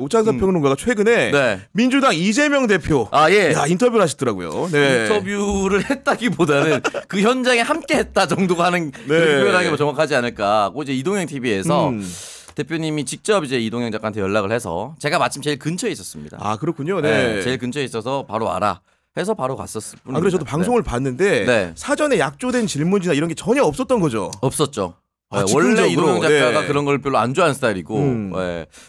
오창석 평론가가 최근에 네. 민주당 이재명 대표 예. 야, 인터뷰를 하시더라고요. 네. 인터뷰를 했다기보다는 그 현장에 함께했다 정도가 하는 네. 그렇게 표현하기가 정확하지 않을까. 이제 이동형 TV에서 대표님이 직접 이제 이동형 작가한테 연락을 해서 제가 마침 제일 근처에 있었습니다. 아 그렇군요. 네. 제일 근처에 있어서 바로 와라 해서 바로 갔었을 뿐입니다. 아 그래서 저도 방송을 봤는데 네. 사전에 약조된 질문지나 이런 게 전혀 없었던 거죠. 없었죠. 아, 원래 이동형 작가가 네. 그런 걸 별로 안 좋아하는 스타일이고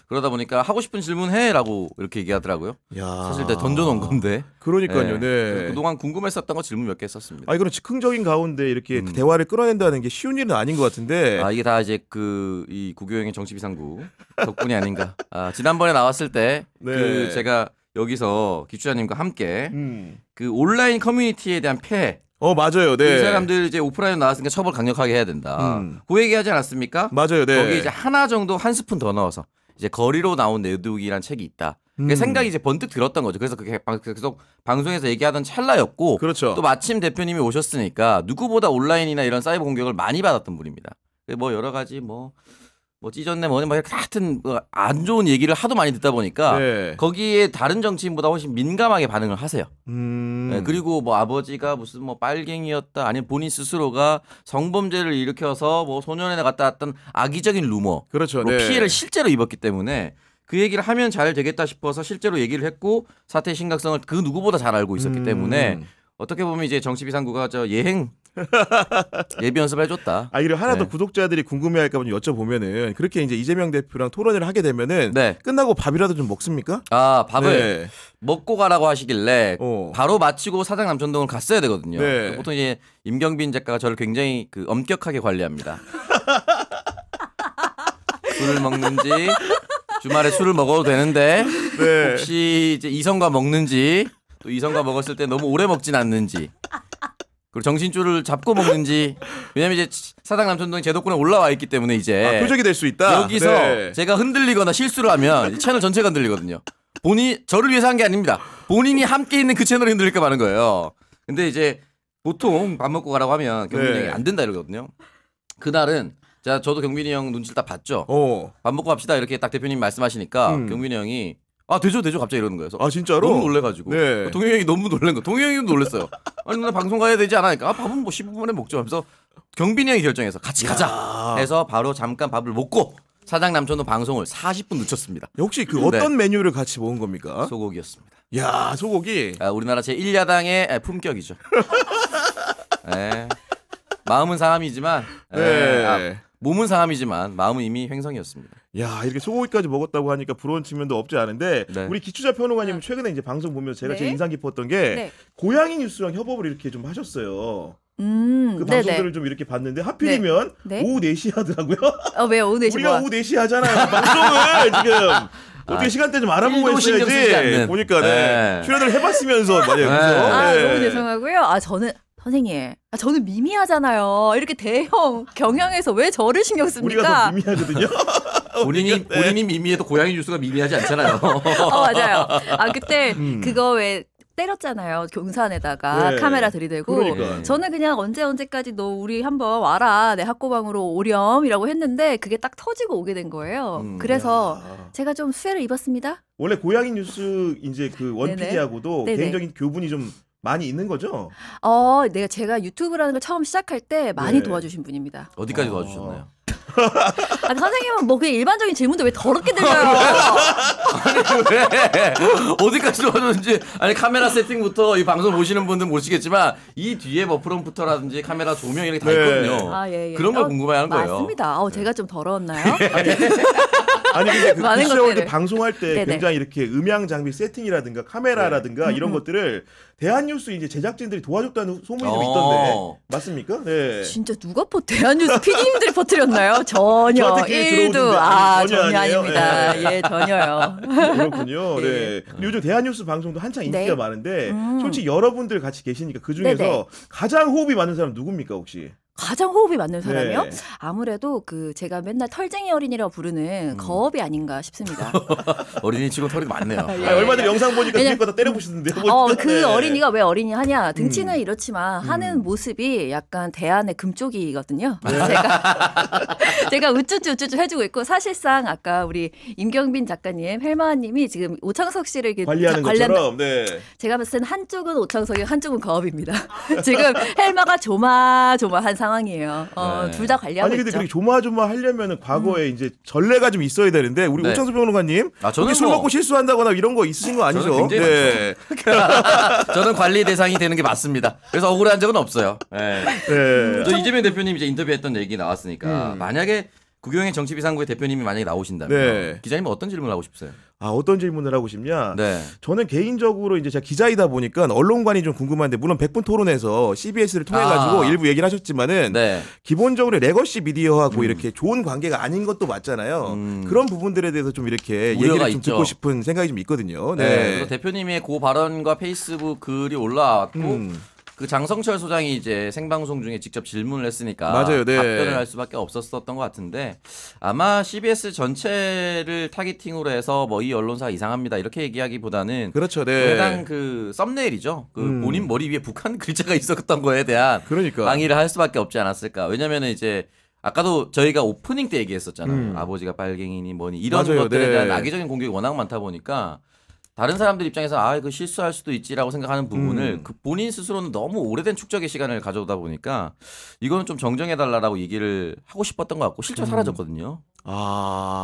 그러다 보니까 하고 싶은 질문 해라고 이렇게 얘기하더라고요. 야. 사실 내가 던져놓은 건데. 그러니까요. 네. 그동안 궁금했었던 거 질문 몇 개 했었습니다. 아 이런 즉흥적인 가운데 이렇게 대화를 끌어낸다는 게 쉬운 일은 아닌 것 같은데. 이게 다 이제 이 구교영의 정치비상구 덕분이 아닌가. 지난번에 나왔을 때 네. 제가 여기서 기추자님과 함께 그 온라인 커뮤니티에 대한 폐해. 맞아요. 네. 이 사람들 이제 오프라인 나왔으니까 처벌 강력하게 해야 된다. 그 얘기하지 않았습니까? 맞아요. 네. 거기 이제 하나 정도 한 스푼 더 넣어서 이제 거리로 나온 내두기란 책이 있다. 그 생각이 이제 번뜩 들었던 거죠. 그래서 그게 계속 방송에서 얘기하던 찰나였고, 그렇죠. 또 마침 대표님이 오셨으니까 누구보다 온라인이나 이런 사이버 공격을 많이 받았던 분입니다. 뭐 여러 가지 뭐 찢었네 뭐네 뭐 같은 안 좋은 얘기를 하도 많이 듣다 보니까 네. 거기에 다른 정치인보다 훨씬 민감하게 반응을 하세요. 네, 그리고 뭐 아버지가 무슨 뭐 빨갱이였다 아니면 본인 스스로가 성범죄를 일으켜서 뭐 소년원에 갔다 왔던 악의적인 루머, 그렇죠. 네. 피해를 실제로 입었기 때문에 그 얘기를 하면 잘 되겠다 싶어서 실제로 얘기를 했고 사태의 심각성을 그 누구보다 잘 알고 있었기 때문에 어떻게 보면 이제 정치비상구가 예비 연습을 해줬다. 이를 하나 더 네. 구독자들이 궁금해할까 봐 좀 여쭤보면은 그렇게 이제 이재명 대표랑 토론을 하게 되면은 네. 끝나고 밥이라도 좀 먹습니까? 밥을 네. 먹고 가라고 하시길래 바로 마치고 사장 남천동을 갔어야 되거든요. 네. 보통 이제 임경빈 작가가 저를 굉장히 엄격하게 관리합니다. 술을 먹는지 주말에 술을 먹어도 되는데 네. 혹시 이제 이성과 먹는지 또 이성과 먹었을 때 너무 오래 먹진 않는지 그리고 정신줄을 잡고 먹는지 왜냐면 이제 사장 남천동이 제 덕분에 올라와 있기 때문에 이제 표적이 될 수 있다. 여기서 네. 제가 흔들리거나 실수를 하면 채널 전체가 흔들리거든요. 저를 위해서 한 게 아닙니다. 본인이 함께 있는 그 채널이 흔들릴까 마는 거예요. 근데 이제 보통 밥 먹고 가라고 하면 경빈이 형이 안 된다 이러거든요. 그날은 저도 경빈이 형 눈치를 딱 봤죠. 밥 먹고 갑시다 이렇게 딱 대표님 말씀하시니까 경빈이 형이 되죠 갑자기 이러는 거예요. 진짜로? 너무 놀래가지고. 네. 동영이 형이 너무 놀란 거. 동영이 형도 놀랐어요. 아니 누나 방송 가야 되지 않으니까 밥은 뭐 15분에 먹죠 하면서 경빈이 형이 결정해서 같이 가자 해서 바로 잠깐 밥을 먹고 사장 남천동 방송을 40분 늦췄습니다. 혹시 그 어떤 메뉴를 같이 먹은 겁니까? 소고기였습니다. 야 소고기. 우리나라 제1야당의 품격이죠. 네. 마음은 사람이지만 몸은 사람이지만 마음은 이미 횡성이었습니다. 야 이렇게 소고기까지 먹었다고 하니까 부러운 측면도 없지 않은데 우리 기추자 평론가님 최근에 이제 방송 보면서 제가 제일 인상 깊었던 게 고양이 뉴스랑 협업을 이렇게 좀 하셨어요. 그 방송들을 좀 이렇게 봤는데 하필이면 오후 4시 하더라고요. 왜 오후 4시? 우리가 오후 4시 하잖아요. 방송을 지금. 어떻게 시간대 좀 알아보고 했어야지. 보니까 출연을 해봤으면서 말이에요. 너무 죄송하고요. 저는 미미하잖아요. 이렇게 대형 경향에서 왜 저를 신경 씁니까? 우리가 더 미미하거든요. 본인이 미미해도 고양이 뉴스가 미미하지 않잖아요. 맞아요. 그때 그거 왜 때렸잖아요. 경산에다가 카메라 들이대고. 그러니까. 저는 그냥 언제까지 너 우리 한번 와라. 내 학고방으로 오렴이라고 했는데 그게 딱 터지고 오게 된 거예요. 그래서 제가 좀 수혜를 입었습니다. 원래 고양이 뉴스 이제 그 원PD하고도 개인적인 교분이 좀 많이 있는 거죠? 제가 유튜브라는 걸 처음 시작할 때 많이 도와주신 분입니다. 어디까지 도와주셨나요? 선생님은 뭐 그냥 일반적인 질문도 왜 더럽게 들려요? 아니 왜 어디까지 도와줬는지 카메라 세팅부터 이 방송 보시는 분들 모르시겠지만 이 뒤에 뭐 프롬프터라든지 카메라 조명 이런 게 다 있거든요. 예. 그런 걸 궁금해하는 거예요. 맞습니다. 제가 좀 더러웠나요? 아니 근데 그 많은 기초자원들 방송할 때 네네. 굉장히 이렇게 음향 장비 세팅이라든가 카메라라든가 이런 것들을 대한뉴스 이제 제작진들이 도와줬다는 소문이 좀 있던데 맞습니까? 네. 진짜 누가 대한뉴스 PD님들이 퍼뜨렸나요? 전혀 저한테 1도 들어오는데 전혀 아니에요? 아닙니다. 네. 예, 전혀요. 그렇군요. 네. 요즘 대한뉴스 방송도 한창 인기가 네. 많은데 솔직히 여러분들 같이 계시니까 그 중에서 네네. 가장 호흡이 맞는 사람 누굽니까 혹시? 가장 호흡이 맞는 사람이요? 네. 아무래도 그 제가 맨날 털쟁이 어린이라고 부르는 거업이 아닌가 싶습니다. 어린이 치고 털이 많네요. 예. 얼마 전에 영상 보니까 뒤에 거다 때려보시는데요. 그 네. 어린이가 왜 어린이 하냐? 등치는 이렇지만 하는 모습이 약간 대안의 금쪽이거든요. 네. 제가 우쭈쭈 해주고 있고 사실상 아까 우리 임경빈 작가님, 헬마님이 지금 오창석 씨를 이렇게 관리하는 것처럼. 네. 제가 봤을 땐 한쪽은 오창석이 한쪽은 거업입니다. 지금 헬마가 조마조마한 상황이에요. 네. 둘 다 관리하고 아니 근데 있죠. 그렇게 조마조마 하려면 과거에 이제 전례가 좀 있어야 되는데 우리 네. 오창석 변호사님 저는 술 먹고 실수한다거나 이런 거 있으신 거 아니죠? 저는 굉장히 네. 저는 관리 대상이 되는 게 맞습니다. 그래서 억울한 적은 없어요. 네. 네. 저 이재명 대표님 이제 인터뷰했던 얘기 나왔으니까 만약에 구경의 정치비상구의 대표님이 만약에 나오신다면 네. 기자님 어떤 질문을 하고 싶으세요? 어떤 질문을 하고 싶냐? 네. 저는 개인적으로 이제 제가 기자이다 보니까 언론관이 좀 궁금한데 물론 100분 토론에서 CBS를 통해 가지고 일부 얘기를 하셨지만은 네. 기본적으로 레거시 미디어하고 이렇게 좋은 관계가 아닌 것도 맞잖아요. 그런 부분들에 대해서 좀 이렇게 얘기를 좀 있죠. 듣고 싶은 생각이 좀 있거든요. 네. 네. 그래서 대표님의 그 발언과 페이스북 글이 올라왔고 그 장성철 소장이 이제 생방송 중에 직접 질문을 했으니까 맞아요. 네. 답변을 할 수밖에 없었던 것 같은데 아마 CBS 전체를 타겟팅으로 해서 뭐 이 언론사가 이상합니다 이렇게 얘기하기보다는 그렇죠. 네. 해당 그 썸네일이죠. 그 본인 머리 위에 북한 글자가 있었던 거에 대한 그러니까. 항의를 할 수밖에 없지 않았을까. 왜냐면은 이제 아까도 저희가 오프닝 때 얘기했었잖아요. 아버지가 빨갱이니 뭐니 이런 맞아요. 것들에 네. 대한 악의적인 공격이 워낙 많다 보니까 다른 사람들 입장에서 그 실수할 수도 있지라고 생각하는 부분을 그 본인 스스로는 너무 오래된 축적의 시간을 가져오다 보니까 이거는 좀 정정해달라고 얘기를 하고 싶었던 것 같고 실제로 사라졌거든요.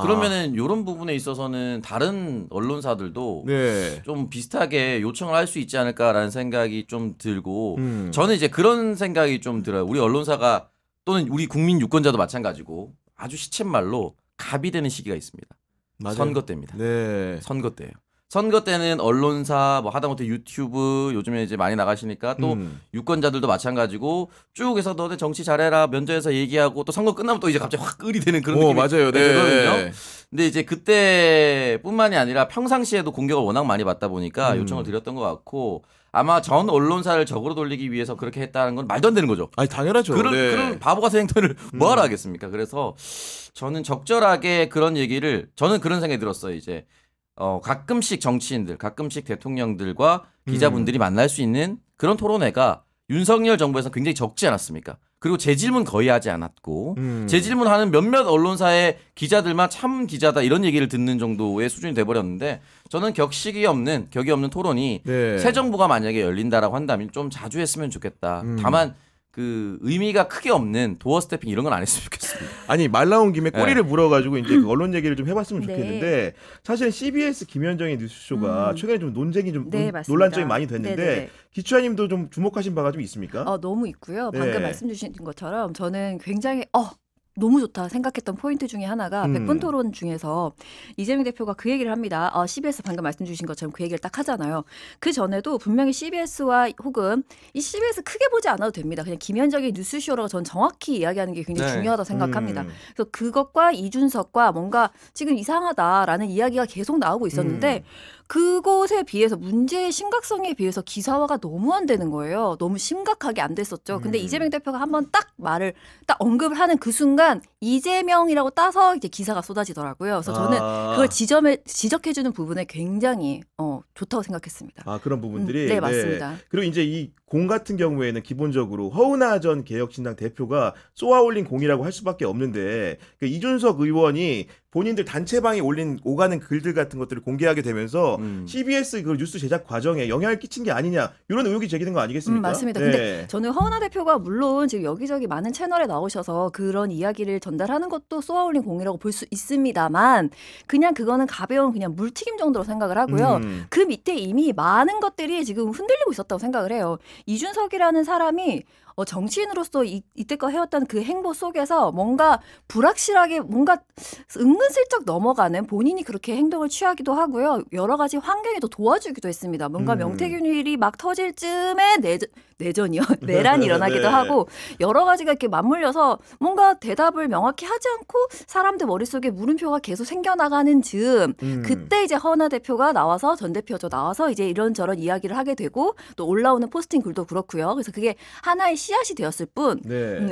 그러면은 이런 부분에 있어서는 다른 언론사들도 네. 좀 비슷하게 요청을 할 수 있지 않을까라는 생각이 좀 들고 저는 이제 그런 생각이 좀 들어요. 우리 언론사가 또는 우리 국민 유권자도 마찬가지고 아주 시쳇말로 갑이 되는 시기가 있습니다. 맞아요. 선거 때입니다. 네. 선거 때예요. 선거 때는 언론사 뭐 하다못해 유튜브 요즘에 이제 많이 나가시니까 또 유권자들도 마찬가지고 쭉 해서 너네 정치 잘해라 면접에서 얘기하고 또 선거 끝나면 또 이제 갑자기 확 끌이 되는 그런 느낌이 맞아요. 네. 들거든요. 근데 이제 그때뿐만이 아니라 평상시에도 공격을 워낙 많이 받다 보니까 요청을 드렸던 것 같고 아마 전 언론사를 적으로 돌리기 위해서 그렇게 했다는 건 말도 안 되는 거죠. 아니 당연하죠. 그런 바보 같은 행동을 뭐하러 하겠습니까? 그래서 저는 적절하게 그런 얘기를 저는 그런 생각이 들었어요. 이제 가끔씩 정치인들, 가끔씩 대통령들과 기자분들이 만날 수 있는 그런 토론회가 윤석열 정부에서 굉장히 적지 않았습니까? 그리고 재질문 거의 하지 않았고 재질문하는 몇몇 언론사의 기자들만 참 기자다 이런 얘기를 듣는 정도의 수준이 돼버렸는데 저는 격이 없는 토론이 네. 새 정부가 만약에 열린다라고 한다면 좀 자주 했으면 좋겠다. 다만 그 의미가 크게 없는 도어 스태핑 이런 건 안 했으면 좋겠습니다. 아니 말 나온 김에 꼬리를 네. 물어가지고 이제 그 언론 얘기를 좀 해봤으면 네. 좋겠는데 사실 CBS 김현정의 뉴스쇼가 최근에 좀 논쟁이 좀 네, 맞습니다. 논란점이 많이 됐는데 네네. 기추아님도 좀 주목하신 바가 좀 있습니까? 너무 있고요. 네. 방금 말씀 주신 것처럼 저는 굉장히 너무 좋다 생각했던 포인트 중에 하나가 100분 토론 중에서 이재명 대표가 그 얘기를 합니다. CBS 방금 말씀 주신 것처럼 그 얘기를 딱 하잖아요. 그 전에도 분명히 CBS와 혹은 이 CBS 크게 보지 않아도 됩니다. 그냥 김현정의 뉴스쇼라고 전 정확히 이야기하는 게 굉장히 중요하다고 생각합니다. 그래서 그것과 이준석과 뭔가 지금 이상하다라는 이야기가 계속 나오고 있었는데 그곳에 비해서 문제의 심각성에 비해서 기사화가 너무 안 되는 거예요. 너무 심각하게 안 됐었죠. 근데 이재명 대표가 한번 딱 말을 딱 언급을 하는 그 순간 이재명이라고 따서 이제 기사가 쏟아지더라고요. 그래서 저는 그걸 지적해주는 부분에 굉장히 좋다고 생각했습니다. 그런 부분들이 네, 맞습니다. 그리고 이제 이 공 같은 경우에는 기본적으로 허은하 전 개혁신당 대표가 쏘아올린 공이라고 할 수밖에 없는데 그 이준석 의원이 본인들 단체방에 올린 오가는 글들 같은 것들을 공개하게 되면서 CBS 그 뉴스 제작 과정에 영향을 끼친 게 아니냐 이런 의혹이 제기된 거 아니겠습니까? 맞습니다. 네. 근데 저는 허은하 대표가 물론 지금 여기저기 많은 채널에 나오셔서 그런 이야기를 전달하는 것도 쏘아올린 공이라고 볼 수 있습니다만 그냥 그거는 가벼운 그냥 물튀김 정도로 생각을 하고요. 그 밑에 이미 많은 것들이 지금 흔들리고 있었다고 생각을 해요. 이준석이라는 사람이 정치인으로서 이때껏 해왔던 그 행보 속에서 뭔가 불확실하게 뭔가 은근슬쩍 넘어가는 본인이 그렇게 행동을 취하기도 하고요. 여러 가지 환경이 또 도와주기도 했습니다. 뭔가 명태균 일이 막 터질 쯤에 내전이요. 내란이 일어나기도 네. 하고 여러 가지가 이렇게 맞물려서 뭔가 대답을 명확히 하지 않고 사람들 머릿속에 물음표가 계속 생겨나가는 즈음 그때 이제 허은하 대표가 나와서 전 대표죠. 나와서 이제 이런저런 이야기를 하게 되고 또 올라오는 포스팅 글도 그렇고요. 그래서 그게 하나의 씨앗이 되었을 뿐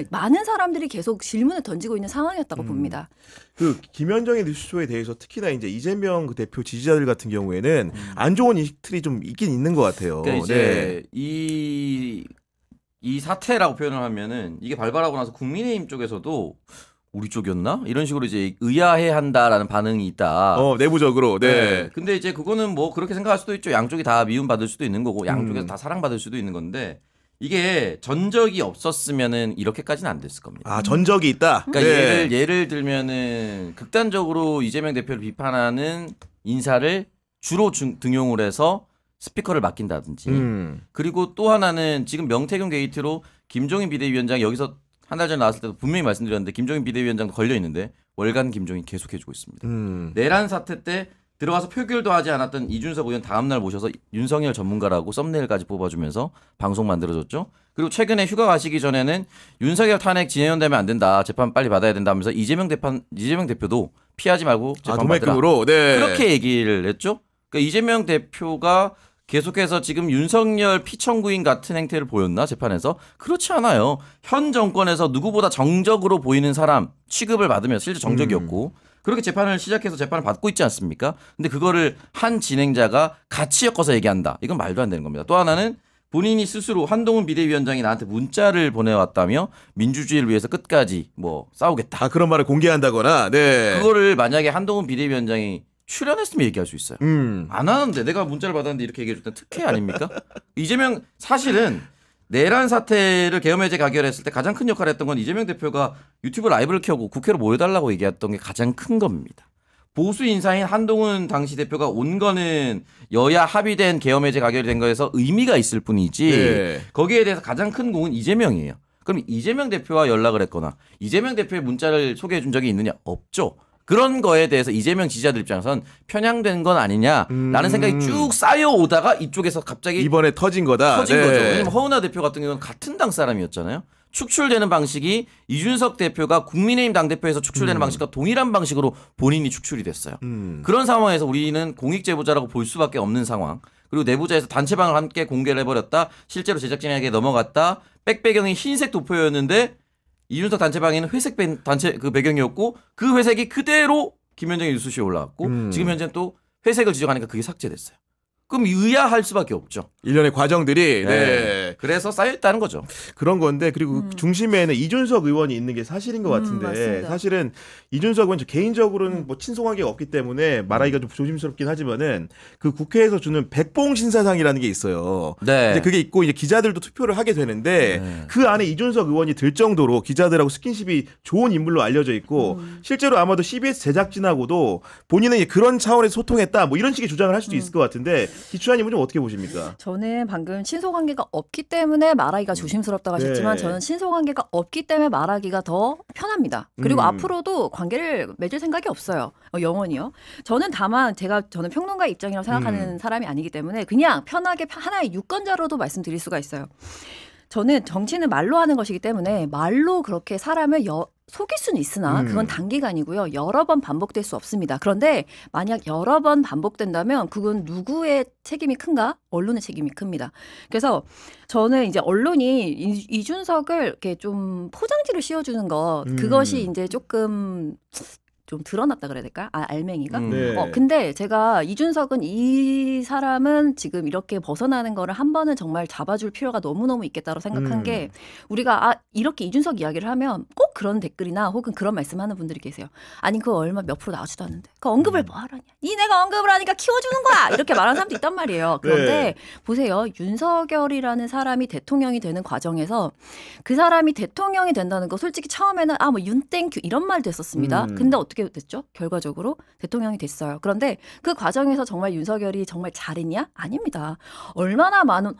많은 사람들이 계속 질문을 던지고 있는 상황이었다고 봅니다. 그 김현정의 뉴스쇼에 대해서 특히나 이제 이재명 그 대표 지지자들 같은 경우에는 안 좋은 인식들이 좀 있긴 있는 것 같아요. 그러니까 이제 이 사태라고 표현을 하면은 이게 발발하고 나서 국민의힘 쪽에서도 우리 쪽이었나? 이런 식으로 이제 의아해한다라는 반응이 있다. 내부적으로. 네. 근데 이제 그거는 뭐 그렇게 생각할 수도 있죠. 양쪽이 다 미움받을 수도 있는 거고 양쪽에서 다 사랑받을 수도 있는 건데 이게 전적이 없었으면은 이렇게까지는 안 됐을 겁니다. 아, 전적이 있다. 그러니까 예를 들면은 극단적으로 이재명 대표를 비판하는 인사를 주로 등용을 해서 스피커를 맡긴다든지 그리고 또 하나는 지금 명태균 게이트로 김종인 비대위원장이 여기서 한 달 전에 나왔을 때도 분명히 말씀드렸는데 김종인 비대위원장도 걸려 있는데 월간 김종인 계속해주고 있습니다. 내란 사태 때 들어가서 표결도 하지 않았던 이준석 의원 다음날 모셔서 윤석열 전문가라고 썸네일까지 뽑아주면서 방송 만들어줬죠. 그리고 최근에 휴가 가시기 전에는 윤석열 탄핵 진행되면 안 된다. 재판 빨리 받아야 된다 하면서 이재명 대표도 피하지 말고 재판 받으라. 도매금으로. 네. 그렇게 얘기를 했죠. 그러니까 이재명 대표가 계속해서 지금 윤석열 피청구인 같은 행태를 보였나 재판에서? 그렇지 않아요. 현 정권에서 누구보다 정적으로 보이는 사람 취급을 받으면 실제 정적이었고 그렇게 재판을 시작해서 재판을 받고 있지 않습니까? 근데 그거를 한 진행자가 같이 엮어서 얘기한다. 이건 말도 안 되는 겁니다. 또 하나는 본인이 스스로 한동훈 비대위원장이 나한테 문자를 보내왔다며 민주주의를 위해서 끝까지 뭐 싸우겠다. 그런 말을 공개한다거나. 네. 그거를 만약에 한동훈 비대위원장이 출연했으면 얘기할 수 있어요. 안 하는데 내가 문자를 받았는데 이렇게 얘기해 줬다는 특혜 아닙니까? 이재명 사실은 내란 사태를 계엄해제 가결했을 때 가장 큰 역할을 했던 건 이재명 대표가 유튜브 라이브를 켜고 국회로 모여달라고 얘기했던 게 가장 큰 겁니다. 보수 인사인 한동훈 당시 대표가 온 거는 여야 합의된 계엄해제 가결이 된 거에서 의미가 있을 뿐이지 거기에 대해서 가장 큰 공은 이재명이에요. 그럼 이재명 대표와 연락을 했거나 이재명 대표의 문자를 소개해 준 적이 있느냐? 없죠. 그런 거에 대해서 이재명 지지자들 입장에선 편향된 건 아니냐라는 생각이 쭉 쌓여오다가 이쪽에서 갑자기 이번에 터진 거다. 터진 거죠. 왜냐면 허은하 대표 같은 경우는 같은 당 사람이었잖아요. 축출되는 방식이 이준석 대표가 국민의힘 당대표에서 축출되는 방식과 동일한 방식으로 본인이 축출이 됐어요. 그런 상황에서 우리는 공익제보자라고 볼 수밖에 없는 상황. 그리고 내부자에서 단체방을 함께 공개를 해버렸다. 실제로 제작진에게 넘어갔다. 백배경이 흰색 도표였는데 이준석 단체방에는 회색 단체 그 배경이었고 그 회색이 그대로 김현정의 뉴스쇼에 올라왔고 지금 현재는 또 회색을 지적하니까 그게 삭제됐어요. 그럼 의아할 수밖에 없죠. 일련의 과정들이 그래서 쌓여있다는 거죠. 그런 건데 그리고 중심에는 이준석 의원이 있는 게 사실인 것 같은데 맞습니다. 사실은 이준석 의원 개인적으로는 뭐 친송한 게 없기 때문에 말하기가 좀 조심스럽긴 하지만은 그 국회에서 주는 백봉 신사상이라는 게 있어요. 이제 그게 있고 이제 기자들도 투표를 하게 되는데 그 안에 이준석 의원이 들 정도로 기자들하고 스킨십이 좋은 인물로 알려져 있고 실제로 아마도 CBS 제작진하고도 본인은 이제 그런 차원에서 소통했다 뭐 이런 식의 주장을 할 수도 있을 것 같은데 기추아님은 좀 어떻게 보십니까? 저는 방금 친소관계가 없기 때문에 말하기가 조심스럽다고 하셨지만 저는 친소관계가 없기 때문에 말하기가 더 편합니다. 그리고 앞으로도 관계를 맺을 생각이 없어요. 영원히요. 저는 다만 저는 평론가의 입장이라고 생각하는 사람이 아니기 때문에 그냥 편하게 하나의 유권자로도 말씀드릴 수가 있어요. 저는 정치는 말로 하는 것이기 때문에 말로 그렇게 사람을 속일 수는 있으나 그건 단기간이고요. 여러 번 반복될 수 없습니다. 그런데 만약 여러 번 반복된다면 그건 누구의 책임이 큰가? 언론의 책임이 큽니다. 그래서 저는 이제 언론이 이준석을 이렇게 좀 포장지를 씌워주는 것 그것이 이제 조금 좀 드러났다 그래야 될까요? 알맹이가? 근데 제가 이준석은 이 사람은 지금 이렇게 벗어나는 거를 한 번은 정말 잡아줄 필요가 너무너무 있겠다고 생각한 게 우리가 이렇게 이준석 이야기를 하면 꼭 그런 댓글이나 혹은 그런 말씀하는 분들이 계세요. 아니 그거 얼마 몇 프로 나오지도 않는데 그 언급을 뭐 하라냐. 니네가 언급을 하니까 키워주는 거야. 이렇게 말하는 사람도 있단 말이에요. 그런데 보세요. 윤석열이라는 사람이 대통령이 되는 과정에서 그 사람이 대통령이 된다는 거 솔직히 처음에는 뭐 윤땡큐 이런 말도 했었습니다. 근데 어떻게 어떻게 됐죠? 결과적으로 대통령이 됐어요. 그런데 그 과정에서 정말 윤석열이 정말 잘했냐? 아닙니다. 얼마나 많은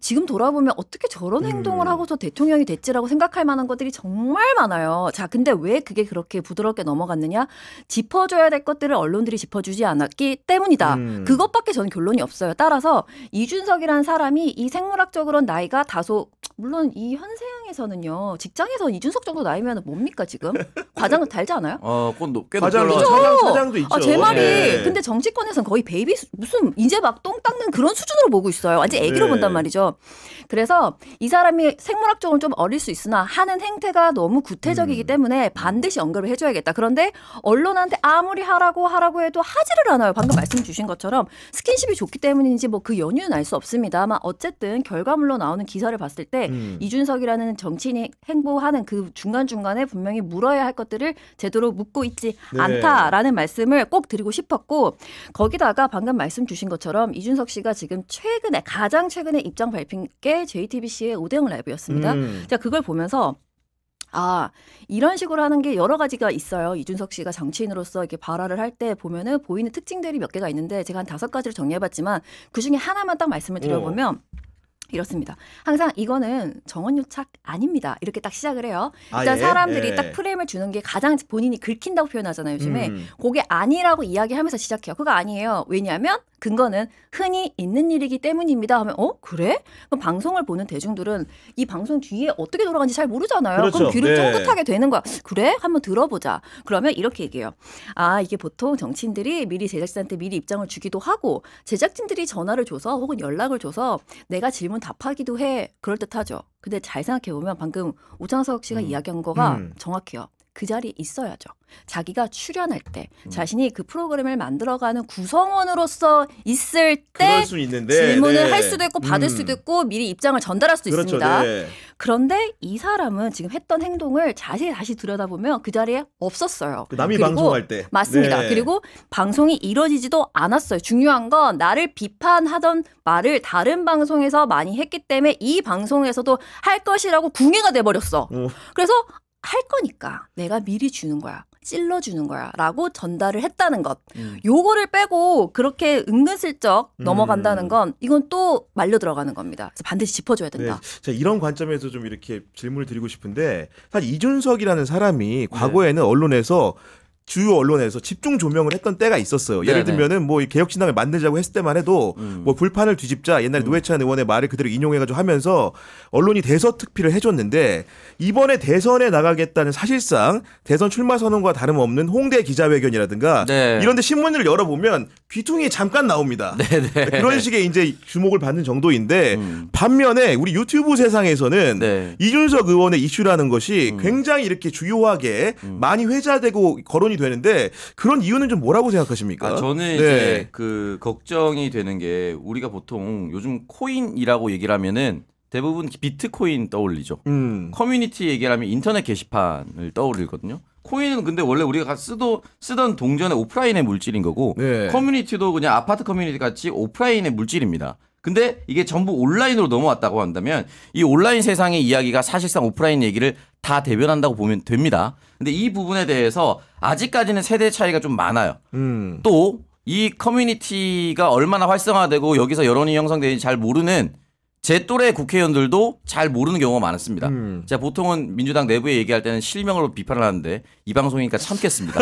지금 돌아보면 어떻게 저런 행동을 하고서 대통령이 됐지라고 생각할 만한 것들이 정말 많아요. 자, 근데 왜 그게 그렇게 부드럽게 넘어갔느냐? 짚어줘야 될 것들을 언론들이 짚어주지 않았기 때문이다. 그것밖에 저는 결론이 없어요. 따라서 이준석이라는 사람이 이 생물학적으로는 나이가 다소 물론 이 현세형에서는요. 직장에서 이준석 정도 나이면 뭡니까 지금? 과장도 달지 않아요? 그건 꽤 과장도 높죠. 차장도 있죠. 제 말이 네. 근데 정치권에서는 거의 베이비 무슨 이제 막 똥 닦는 그런 수준으로 보고 있어요. 완전 애기로 네. 본단 말이죠. 그래서 이 사람이 생물학적으로 좀 어릴 수 있으나 하는 행태가 너무 구태적이기 때문에 반드시 언급을 해줘야겠다. 그런데 언론한테 아무리 하라고 해도 하지를 않아요. 방금 말씀 주신 것처럼 스킨십이 좋기 때문인지 뭐 그 연유는 알 수 없습니다만 어쨌든 결과물로 나오는 기사를 봤을 때 이준석이라는 정치인이 행보하는 그 중간중간에 분명히 물어야 할 것들을 제대로 묻고 있지 않다라는 말씀을 꼭 드리고 싶었고 거기다가 방금 말씀 주신 것처럼 이준석 씨가 지금 가장 최근에 입장 발표한 게 JTBC의 오대영 라이브였습니다. 제가 그걸 보면서 이런 식으로 하는 게 여러 가지가 있어요. 이준석 씨가 정치인으로서 이렇게 발화를 할 때 보면은 보이는 특징들이 몇 개가 있는데 제가 한 5가지를 정리해봤지만 그 중에 하나만 딱 말씀을 드려보면 이렇습니다. 항상 이거는 정원유착 아닙니다. 이렇게 딱 시작을 해요. 일단 사람들이 딱 프레임을 주는 게 가장 본인이 긁힌다고 표현하잖아요. 요즘에. 그게 아니라고 이야기하면서 시작해요. 그거 아니에요. 왜냐하면 근거는 흔히 있는 일이기 때문입니다 하면 그래? 그럼 방송을 보는 대중들은 이 방송 뒤에 어떻게 돌아가는지 잘 모르잖아요. 그렇죠. 그럼 귀를 네. 쫑긋하게 되는 거야. 그래? 한번 들어보자. 그러면 이렇게 얘기해요. 이게 보통 정치인들이 미리 제작진한테 미리 입장을 주기도 하고 제작진들이 전화를 줘서 혹은 연락을 줘서 내가 질문 답하기도 해. 그럴듯하죠. 근데 잘 생각해보면 방금 오창석 씨가 이야기한 거가 정확해요. 그 자리에 있어야죠. 자기가 출연할 때 자신이 그 프로그램을 만들어가는 구성원으로서 있을 때 그럴 수 있는데, 질문을 할 수도 있고 받을 수도 있고 미리 입장을 전달할 수도 그렇죠, 있습니다. 네. 그런데 이 사람은 지금 했던 행동을 자세히 다시 들여다보면 그 자리에 없었어요. 남이 그리고 방송할 때. 맞습니다. 네. 그리고 방송이 이루어지지도 않았어요. 중요한 건 나를 비판하던 말을 다른 방송에서 많이 했기 때문에 이 방송에서도 할 것이라고 궁예가 돼버렸어. 그래서 할 거니까 내가 미리 주는 거야. 찔러주는 거야. 라고 전달을 했다는 것. 요거를 빼고 그렇게 은근슬쩍 넘어간다는 건 이건 또 말려 들어가는 겁니다. 그래서 반드시 짚어줘야 된다. 자, 이런 관점에서 좀 이렇게 질문을 드리고 싶은데 사실 이준석이라는 사람이 과거에는 언론에서 주요 언론에서 집중 조명을 했던 때가 있었어요. 예를 들면은 뭐 개혁신당을 만들자고 했을 때만 해도 뭐 불판을 뒤집자 옛날에 노회찬 의원의 말을 그대로 인용해가지고 하면서 언론이 대서특필을 해줬는데 이번에 대선에 나가겠다는 사실상 대선 출마 선언과 다름없는 홍대 기자회견이라든가 이런데 신문을 열어보면 귀퉁이 잠깐 나옵니다. 그런 식의 이제 주목을 받는 정도인데 반면에 우리 유튜브 세상에서는 이준석 의원의 이슈라는 것이 굉장히 이렇게 주요하게 많이 회자되고 거론이 되는데 그런 이유는 좀 뭐라고 생각하십니까? 저는 이제 그 걱정이 되는 게 우리가 보통 요즘 코인이라고 얘기를 하면은 대부분 비트코인 떠올리죠. 커뮤니티 얘기를 하면 인터넷 게시판을 떠올리거든요. 코인은 근데 원래 우리가 쓰던 동전의 오프라인의 물질인 거고 커뮤니티도 그냥 아파트 커뮤니티 같이 오프라인의 물질입니다. 근데 이게 전부 온라인으로 넘어왔다고 한다면 이 온라인 세상의 이야기가 사실상 오프라인 얘기를 다 대변한다고 보면 됩니다. 근데 이 부분에 대해서 아직까지는 세대 차이가 좀 많아요. 또 이 커뮤니티가 얼마나 활성화되고 여기서 여론이 형성되는지 잘 모르는 제 또래 국회의원들도 잘 모르는 경우가 많았습니다. 제가 보통은 민주당 내부에 얘기할 때는 실명으로 비판을 하는데 이 방송이니까 참겠습니다.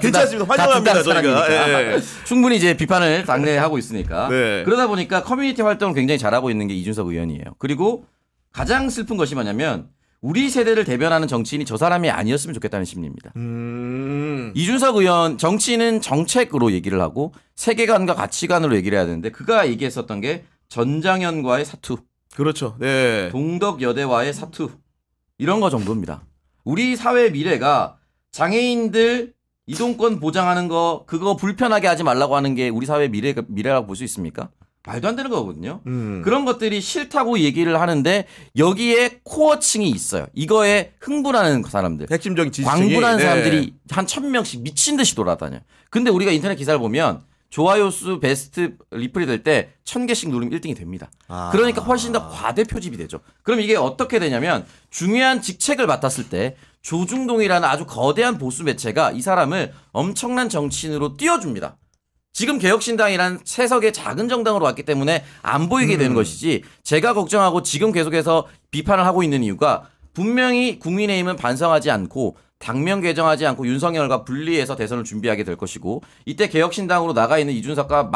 괜찮습니다. 환영합니다. 저희가 충분히 이제 비판을 당내에 하고 있으니까. 그러다 보니까 커뮤니티 활동을 굉장히 잘하고 있는 게 이준석 의원이에요. 그리고 가장 슬픈 것이 뭐냐면 우리 세대를 대변하는 정치인이 저 사람이 아니었으면 좋겠다는 심리입니다. 이준석 의원 정치인은 정책으로 얘기를 하고 세계관과 가치관으로 얘기를 해야 되는데 그가 얘기했었던 게 전장현과의 사투. 그렇죠. 동덕여대와의 사투. 이런 거 정도입니다. 우리 사회의 미래가 장애인들 이동권 보장하는 거 그거 불편하게 하지 말라고 하는 게 우리 사회의 미래라고 볼 수 있습니까? 말도 안 되는 거거든요. 그런 것들이 싫다고 얘기를 하는데 여기에 코어층이 있어요. 이거에 흥분하는 사람들. 핵심적인 지지층이. 광분하는 사람들이 한 1000명씩 미친 듯이 돌아다녀요. 근데 우리가 인터넷 기사를 보면 좋아요 수 베스트 리플이 될 때 1000개씩 누르면 1등이 됩니다. 그러니까 훨씬 더 과대 표집이 되죠. 그럼 이게 어떻게 되냐면 중요한 직책을 맡았을 때 조중동이라는 아주 거대한 보수 매체가 이 사람을 엄청난 정치인으로 띄워줍니다. 지금 개혁신당이란 세석의 작은 정당으로 왔기 때문에 안 보이게 되는 것이지 제가 걱정하고 지금 계속해서 비판을 하고 있는 이유가 분명히 국민의힘은 반성하지 않고 당면 개정하지 않고 윤석열과 분리해서 대선을 준비하게 될 것이고 이때 개혁신당으로 나가 있는 이준석과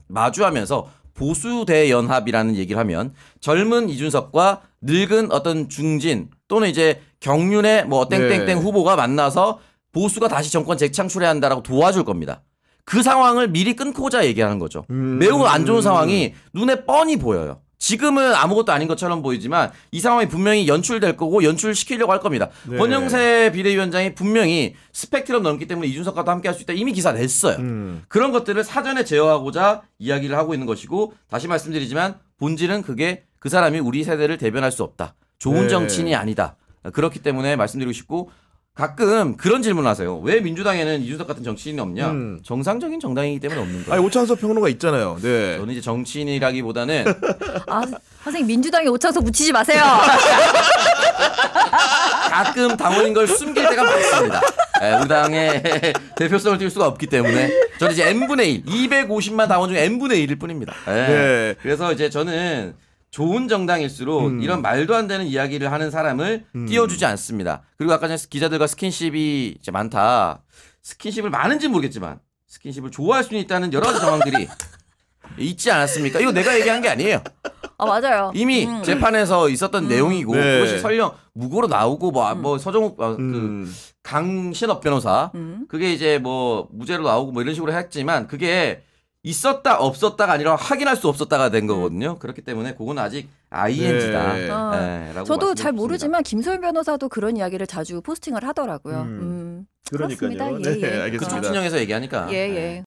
마주하면서 보수대연합이라는 얘기를 하면 젊은 이준석과 늙은 어떤 중진 또는 이제 경륜의 뭐 땡땡땡 후보가 만나서 보수가 다시 정권 재창출해야 한다라고 도와줄 겁니다. 그 상황을 미리 끊고자 얘기하는 거죠. 매우 안 좋은 상황이 눈에 뻔히 보여요. 지금은 아무것도 아닌 것처럼 보이지만 이 상황이 분명히 연출될 거고 연출시키려고 할 겁니다. 네. 권영세 비대위원장이 분명히 스펙트럼 넘기 때문에 이준석과도 함께 할 수 있다. 이미 기사 냈어요. 그런 것들을 사전에 제어하고자 이야기를 하고 있는 것이고 다시 말씀드리지만 본질은 그게 그 사람이 우리 세대를 대변할 수 없다. 좋은 정치인이 아니다. 그렇기 때문에 말씀드리고 싶고 가끔 그런 질문을 하세요. 왜 민주당에는 이준석 같은 정치인이 없냐? 정상적인 정당이기 때문에 없는 거예요. 아니 오창석 평론가 있잖아요. 네. 저는 이제 정치인이라기보다는 선생님 민주당에 오창석 묻히지 마세요. 가끔 당원인 걸 숨길 때가 많습니다. 우리 당의 대표성을 띌 수가 없기 때문에 저는 이제 n분의 1, 250만 당원 중에 n분의 1일 뿐입니다. 네. 그래서 이제 저는 좋은 정당일수록 이런 말도 안 되는 이야기를 하는 사람을 띄워주지 않습니다. 그리고 아까 전에 기자들과 스킨십이 이제 많다. 스킨십을 많은지 모르겠지만 스킨십을 좋아할 수 있다는 여러 가지 정황들이 있지 않았습니까? 이거 내가 얘기한 게 아니에요. 맞아요. 이미 재판에서 있었던 내용이고 그것이 설령 무고로 나오고 뭐 서정욱 그 강신업 변호사 그게 이제 뭐 무죄로 나오고 뭐 이런 식으로 했지만 그게 있었다 없었다가 아니라 확인할 수 없었다가 된 거거든요. 그렇기 때문에 그건 아직 ING다. 네. 라고 저도 잘 말씀드렸습니다. 모르지만 김소연 변호사도 그런 이야기를 자주 포스팅을 하더라고요. 그러니까요. 그렇습니다. 네, 알겠습니다. 그쪽 진영에서 얘기하니까. 예.